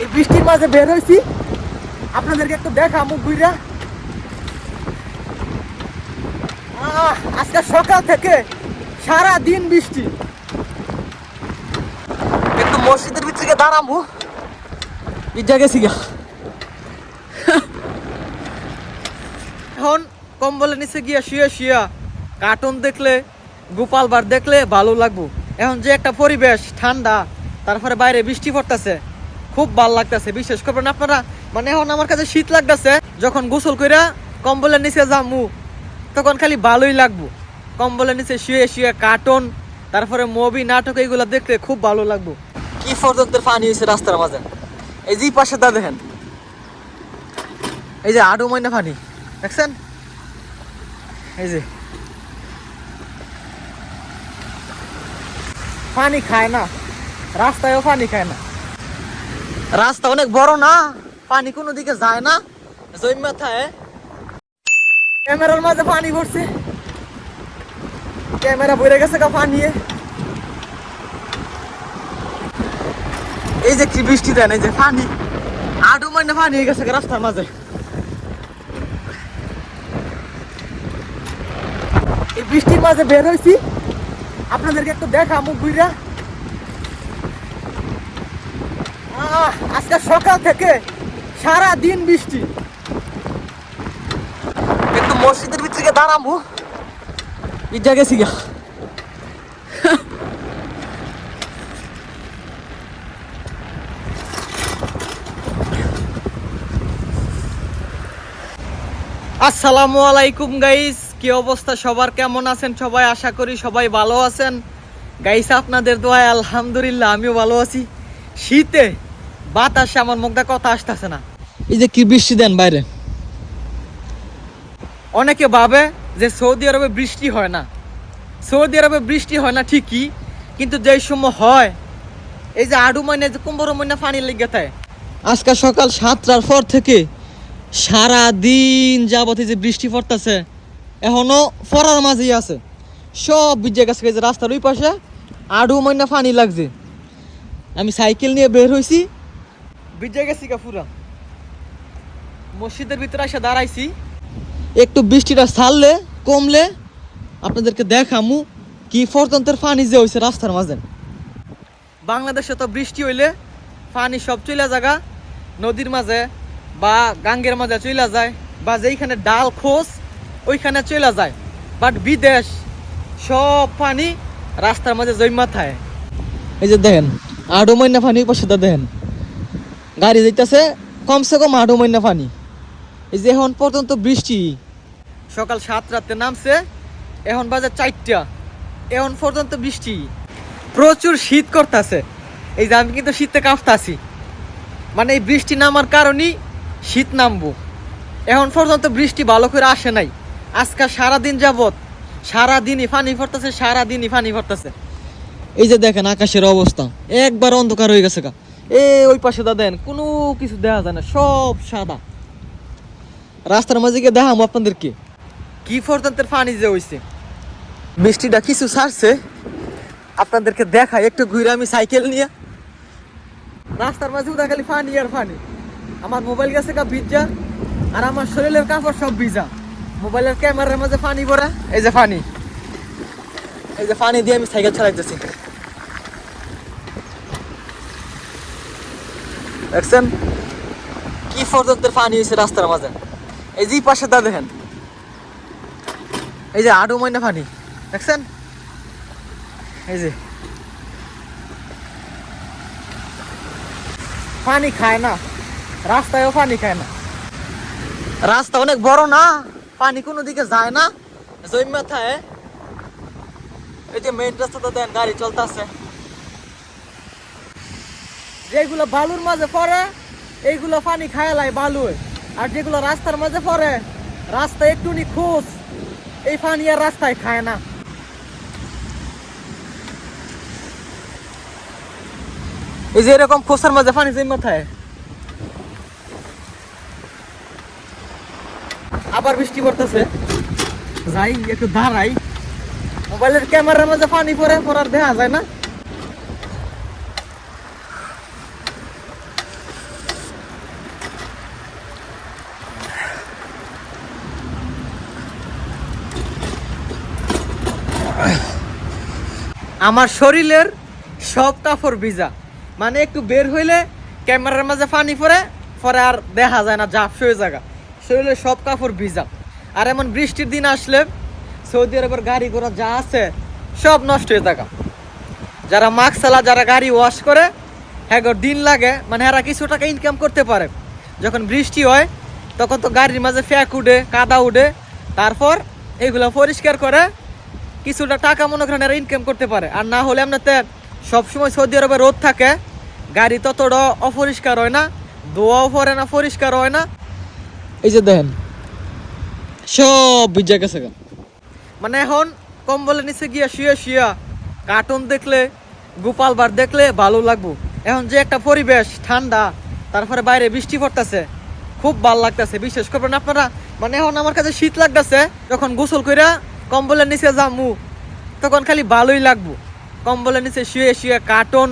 এই বৃষ্টির মাঝে বের হয়েছি, আপনাদেরকে একটু দেখামু ঘুরা। আজকে সকাল থেকে সারা দিন বৃষ্টি। একটু মসজিদের ভিতরে দাঁড়ামু, ভিজা গেছি গা। এখন কম্বলের নিচে গিয়া শুয়ে শুয়া কার্টুন দেখলে, গোপাল বার দেখলে ভালো লাগবো। এখন যে একটা পরিবেশ ঠান্ডা, তারপরে বাইরে বৃষ্টি পড়তেছে, খুব ভালো লাগতেছে। বিশেষ করবেন আপনারা, মানে এখন আমার কাছে শীত লাগতেছে। যখন গোসল কইরা কম্বলের নিচে যামু তখন খালি ভালোই লাগবো। কম্বলের নিচে শুয়ে শুয়ে কার্টুন, তারপরে মুভি, নাটক, এইগুলো দেখলে খুব ভালো লাগবো। কি পর্যন্ত পানি হয়েছে রাস্তার মাঝে। এই যে পাশে দা দেখেন, এই যে আডু ময়না পানি দেখছেন, এই যে পানি খায় না, রাস্তায়ও পানি খায় না। রাস্তা অনেক বড় না, পানি কোনো দিকে যায় না, জমি মাথায়। ক্যামেরার মাঝে পানি ভরছে, ক্যামেরা ভরে গেছে গা পানি। এই যে কি বৃষ্টি দেন, এই যে পানি আডু ময়না পানি হয়ে গেছে রাস্তার মাঝে। এই বৃষ্টির মাঝে বের হয়েছি, আপনাদেরকে একটু দেখামু ঘুরা। আজকে সকাল থেকে সারা দিন বৃষ্টি। একটু মসজিদের ভিতরে দাঁড়ামু, ভিজা গেছি গা। আসসালামু আলাইকুম গাইস, কি অবস্থা সবার, কেমন আছেন সবাই? আশা করি সবাই ভালো আছেন গাইস। আপনাদের দোয়ায় আলহামদুলিল্লাহ আমিও ভালো আছি। শীতে বাতাসে আমার মুখটা কথা আসতেছে না। এই যে কি বৃষ্টি দেন বাইরে। অনেকে ভাবে যে সৌদি আরবে বৃষ্টি হয় না। সৌদি আরবে বৃষ্টি হয় না ঠিকই, কিন্তু যেই সময় হয়, এই যে আডু ময়না, যে কুম্ভর ময়না পানি লেগে থাকে। আজকে সকাল 7টার পর থেকে সারা দিন যাবত যে বৃষ্টি পড়তেছে, এখনো পড়ার মাঝেই আছে, সব ভিজে গেছে। যে রাস্তার ওই পাশে আডু ময়না পানি লাগছে। আমি সাইকেল নিয়ে বের হয়েছি, ভিজে গেছি গা পুরা। মসজিদের ভিতরে এসে দাঁড়াইছি, একটু বৃষ্টিটা ছাড়লে, কমলে আপনাদেরকে দেখামু কি পর্যন্তের পানি যে হয়েছে রাস্তার মাঝে। বাংলাদেশে তো বৃষ্টি হইলে পানি সব চলে জায়গা, নদীর মাঝে বা গাঙ্গের মাঝে চলে যায়, বা যেইখানে ডাল খোঁজ ওইখানে চলে যায়। বাট বিদেশ সব পানি রাস্তার মাঝে জমা থাকে। এই যে দেখেন আডু ময়না পানি, পাশে দেখেন গাড়ি যাইতেছে, কমসে কম আডু ময়না পানি। এই যে এখন পর্যন্ত বৃষ্টি, সকাল 7টাতে নামছে, এখন বাজে 4টা, এখন পর্যন্ত বৃষ্টি। প্রচুর শীত করতেছে। এই যে আমি কিন্তু শীতে কাঁপতাছি, মানে এই বৃষ্টি নামার কারণেই শীত নামবো। এখন পর্যন্ত বৃষ্টি ভালো করে আসে নাই। আজকে সারাদিন যাবত সারাদিনই পানি পড়তেছে, সারাদিনই পানি পড়তেছে। এই যে দেখেন আকাশের অবস্থা, একবার অন্ধকার হয়ে গেছে গা। ওই পাশে দেন কোনো কিছু দেখা যায় না, সব সাদা। রাস্তার মাঝে গিয়ে দেখাবো আপনাদেরকে কি পর্যন্ত পানি যে হয়েছে। বৃষ্টিটা কিছু ছাড়ছে, আপনাদেরকে দেখাই একটু ঘুরে। আমি সাইকেল নিয়ে রাস্তার মাঝে উঠা, খালি পানি আর পানি। আমার মোবাইল গেছে গা ভিজা, আর আমার শরীরের কাপড় সব ভিজা। মোবাইলের ক্যামেরার মাঝে পানি ভরা, এই যে পানি, এই যে পানি দিয়ে আমি সাইকেল চালাইতেছি। দেখছেন কি পর্যন্ত পানি হয়েছে রাস্তার মাঝে। এই যে পাশে দা দেখেন, এই যে আডু ময়না পানি দেখছেন, এই যে পানি খায় না, রাস্তায়ও পানি খায় না। রাস্তা অনেক বড় না, পানি কোনো দিকে যায় না, জমি মাথায়। এই যে মেইন রাস্তাটা দেন, গাড়ি চলতেছে। যেগুলো বালুর মাঝে পড়ে এইগুলো পানি খায়ালাই বালু, আর যেগুলো রাস্তার মাঝে পড়ে, রাস্তা একটু খোঁজ, এই পানি আর রাস্তায় খায় না। এই যে এরকম খোসার মাঝে পানি জমি মাথায়। আবার বৃষ্টি পড়তেছে, যাই একটু দাঁড়াই। মোবাইলের ক্যামেরার মাঝে পানি পড়ার দেখা যায় না। আমার শরীরের সব কাপড় ভিজা, মানে একটু বের হইলে ক্যামেরার মাঝে পানি পরে পরে আর দেখা যায় না, ঝাপসা হয়ে জায়গা, শরীরের সব কাপড় ভিজা। আর এমন বৃষ্টির দিন আসলে সৌদি আরবের গাড়ি ঘোড়া যা আছে সব নষ্ট হয়ে থাকা। যারা মাস্ক চালা, যারা গাড়ি ওয়াশ করে, হ্যাঁ দিন লাগে, মানে এরা কিছু টাকা ইনকাম করতে পারে। যখন বৃষ্টি হয় তখন তো গাড়ির মাঝে ফ্যাক উঠে, কাদা উঠে, তারপর এইগুলো পরিষ্কার করে কিছুটা টাকা মনে করেন এরা ইনকাম করতে পারে। আর না হলে এমনিতে সবসময় সৌদি আরবে রোদ থাকে, গাড়ি ততটা অপরিষ্কার হয় না, ধোয়াও পড়ে না, পরিষ্কার হয় না। এই যে দেখেন সব ভিজা গেছে। মানে এখন কম্বলের নিচে গিয়া শুয়ে শুয়া কার্টুন দেখলে, গোপাল বার দেখলে ভালো লাগবো। এখন যে একটা পরিবেশ ঠান্ডা, তারপরে বাইরে বৃষ্টি পড়তেছে, খুব ভালো লাগতেছে। বিশেষ করবেন আপনারা, মানে এখন আমার কাছে শীত লাগতেছে, যখন গোসল কইরা কম্বলের নিচে যামু তখন খালি ভালোই লাগবো। কম্বলের নিচে শুয়ে শুয়ে কার্টুন,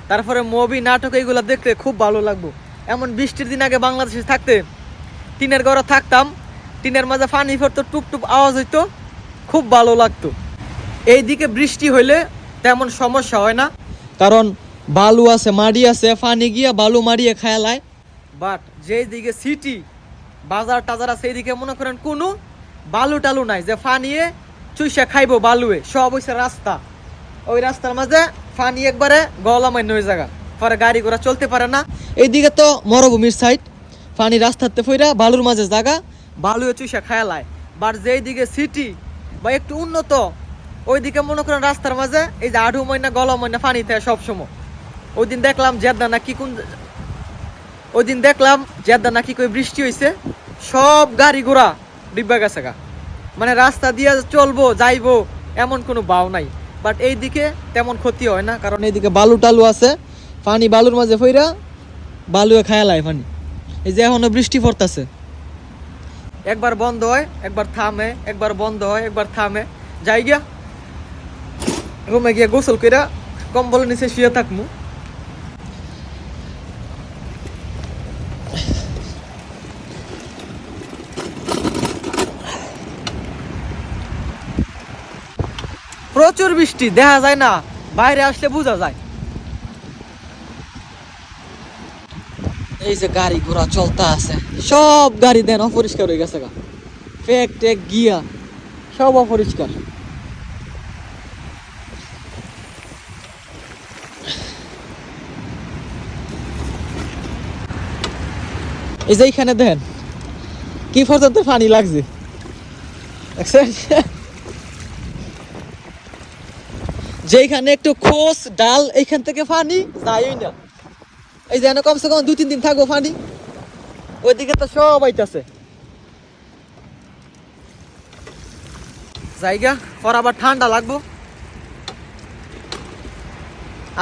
তারপরে মুভি, নাটক, এইগুলো দেখলে খুব ভালো লাগবো। এমন বৃষ্টির দিন আগে বাংলাদেশে থাকতে টিনের ঘরে থাকতাম, টিনের মাঝে পানি পড়তো, টুপটুপ আওয়াজ হইতো, খুব ভালো লাগতো। এইদিকে বৃষ্টি হইলে তেমন সমস্যা হয় না, কারণ বালু আছে, মাড়ি আছে, পানি গিয়া বালু মারিয়ে খায়ালায়। বাট যেই দিকে সিটি বাজার টাজার আছে, এইদিকে মনে করেন কোনো বালু টালু নাই যে ফানিয়ে চুইসা খাইবো বালুয়ে, সব হইছে রাস্তা। ওই রাস্তার মাঝে ফানি একবারে গলামান্য হয়ে জায়গা, পরে গাড়ি ঘোড়া চলতে পারে না। এইদিকে তো মরুভূমির সাইড, ফানি রাস্তাতে ফইরা বালুর মাঝে জায়গা, বালুয়ে চুইসা খায়ালায়। বাট যেই দিকে সিটি বা একটু উন্নত, ওইদিকে মনে করেন রাস্তার মাঝে এই যে আঢু ময়না, গলা ময়না পানি থাকে সবসময়। ওই দিন দেখলাম জেদ্দা নাকি কই বৃষ্টি হয়েছে, সব গাড়ি ঘোড়া ডিব্বা গেছে গা, মানে রাস্তা দিয়ে চলবো যাইবো এমন কোনো বাও নাই। বাট এইদিকে তেমন ক্ষতি হয় না, কারণ এইদিকে বালু টালু আছে, পানি বালুর মাঝে ফইরা বালুয়ে খায়ালায় পানি। এই যে এখনো বৃষ্টি পড়তেছে, একবার বন্ধ হয় একবার থামে, একবার বন্ধ হয় একবার থামে। যাই গিয়া রুমে গিয়া গোসল কইরা কম্বলের নিচে শুয়ে থাকমু। প্রচুর বৃষ্টি, দেখা যায় না, বাইরে আসলে বোঝা যায়। এই যে গাড়ি ঘোড়া চলতে আছে, সব গাড়ি দেন অপরিষ্কার হয়ে গেছে গা, ফেক টেক গিয়া সব অপরিষ্কার। এই যে এইখানে দেখেন কি পর্যন্ত পানি লাগছে, যেখানে একটু খোস ডাল, এইখান থেকে পানি যায়ই না। এই যেন কমসে কম 2-3 দিন থাকবো পানি, ওইদিকে তো সব আইতাছে জায়গা। পর আবার ঠান্ডা লাগবো।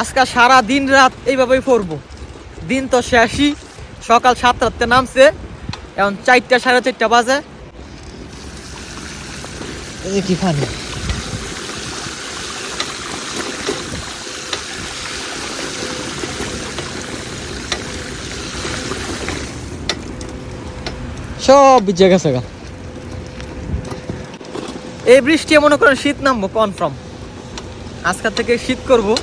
আজকে সারা দিন রাত এইভাবেই পড়বো, দিন তো শেষই। সকাল 7টাতে নামছে, এখন 4টা 4:30 বাজে। এই কি পানি, সব ভিজে গেছে গা। এই বৃষ্টি মনে করেন শীত নামবো কনফার্ম, আজকের থেকে শীত করবো।